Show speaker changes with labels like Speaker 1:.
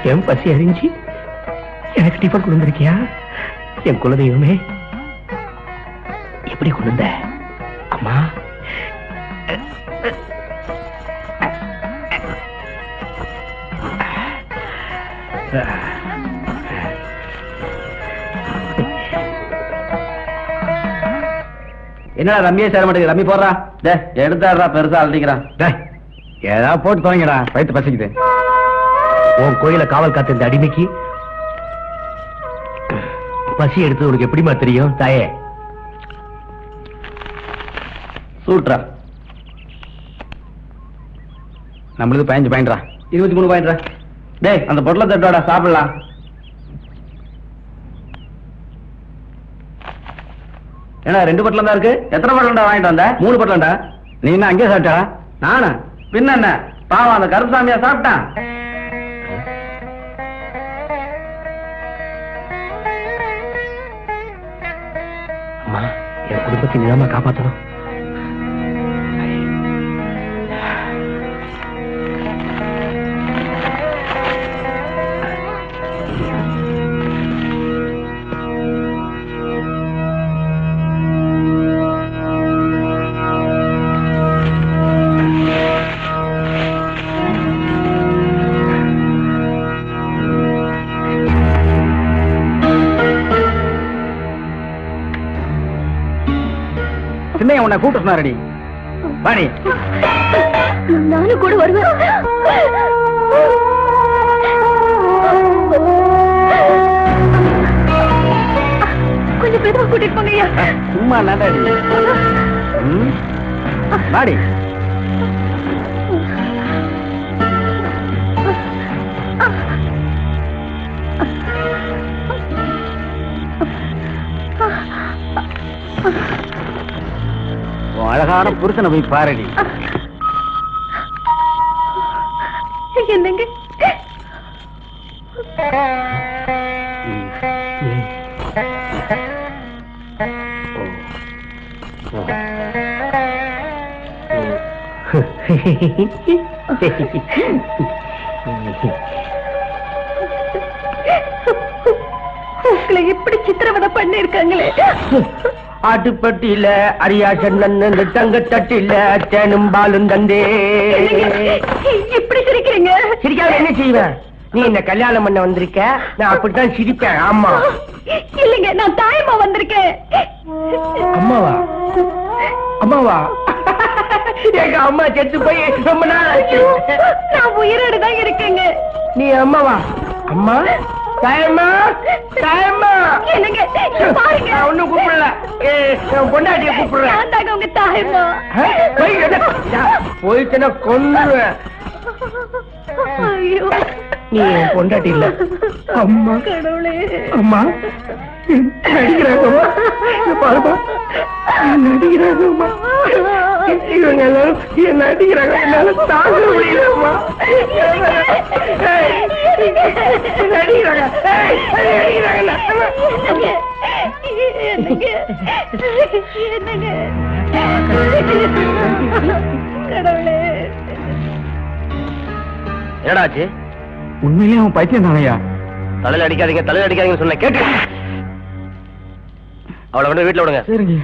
Speaker 1: என் பசி அறிஞ்சு எனக்கு டிஃபன் கொடுத்துருக்கியா? என் குலதெய்வமே, எப்படி கொடுந்த அம்மா?
Speaker 2: என்னடா ரம்மியே சேர மாட்டேங்குது. ரம்மி போடுறா. எடுத்தாடுறா, பெருசா அழட்டிக்கிறான்.
Speaker 1: ஏதாவது போட்டு தொடங்கடா, வயிற்று பசிக்குது. உன் கோயில காவல் காத்திருந்த அடிமைக்கு பசி எடுத்து உனக்கு எப்படிமா தெரியும் தாயே?
Speaker 2: சூட்ரா. நம்மளுக்கு 15 பாயிண்ட்ரா. 23 பாயிண்ட்ரா. டேய், அந்த பொட்டலை தட்டோட சாப்பிடலாம். ஏன்னா 2 பொட்டலம் தான் இருக்கு. எத்தனை பொட்டலம்டா வாங்கிட்டு வந்த? 3 பொட்டலம்டா. நீ என்ன அங்கே சாப்பிட்டா? நானா? பின்ன என்ன பாவம், அந்த கருப்புசாமியா சாப்பிட்டான்.
Speaker 1: அம்மா, என் குடும்பத்தை நிதானமா காப்பாற்றணும்.
Speaker 2: உன்னை கூட்டு சொன்னாரடி. வாடி.
Speaker 3: நானும் கூட வருவேன். கொஞ்சம் பெருமா கூட்டிட்டு போங்கய்யா.
Speaker 2: சும்மா நடாடி. வாடி. அழகான புருஷனை போய் பாரடி.
Speaker 3: என்னங்க உங்களை இப்படி சித்திரவதை பண்ணி இருக்காங்களே.
Speaker 1: ஆட்டுப்பட்டியில அரியாசன் தங்க தட்டில தேனும் பாலும் தந்தே.
Speaker 3: இப்படி சிரிக்கிறீங்க?
Speaker 1: சிரிக்காம என்ன செய்வேன்? நீ என்ன கல்யாணம் பண்ண வந்திருக்க, நான் அப்படித்தான் சிரிப்பேன். ஆமா.
Speaker 3: இல்லைங்க, நான் தாயமா வந்திருக்கேன்.
Speaker 1: அம்மாவா? அம்மாவா? எங்க அம்மா செத்து போய் ரொம்ப நாள் ஆச்சு.
Speaker 3: நான் உயிரோடு தான் இருக்கேங்க.
Speaker 1: நீ அம்மாவா? அம்மா தாயம்மா, தாயம்மா.
Speaker 3: என்னங்க பாருங்க,
Speaker 1: ஒன்னும் கூப்பிடல, பொண்டாட்டிய கூப்பிடுறேன்.
Speaker 3: தாங்க உங்க தாயம்மா.
Speaker 1: போயிட்டுனா கொன்னுருவேன்.
Speaker 3: ஐயோ,
Speaker 1: நீ பொண்டாட்டி இல்ல அம்மா.
Speaker 3: கடவுளே.
Speaker 1: அம்மா நடிக்கிறாங்கம்மா, பாருமா நடிக்கிறாங்கம்மா. இவங்க எல்லாரும் என்ன நடிக்கிறாங்க, என்னால தாங்க முடியலம்மா. நடிக்கிறாங்க
Speaker 3: கடவுளே.
Speaker 2: என்னடாச்சு?
Speaker 1: உண்மையிலேயே அவன் பைத்தியம் தானையா?
Speaker 2: தலையில அடிக்காதீங்க, தலையில அடிக்காதீங்கன்னு சொன்ன கேட்டு அவளை வந்து வீட்டுல விடுங்க.
Speaker 1: சரிங்க.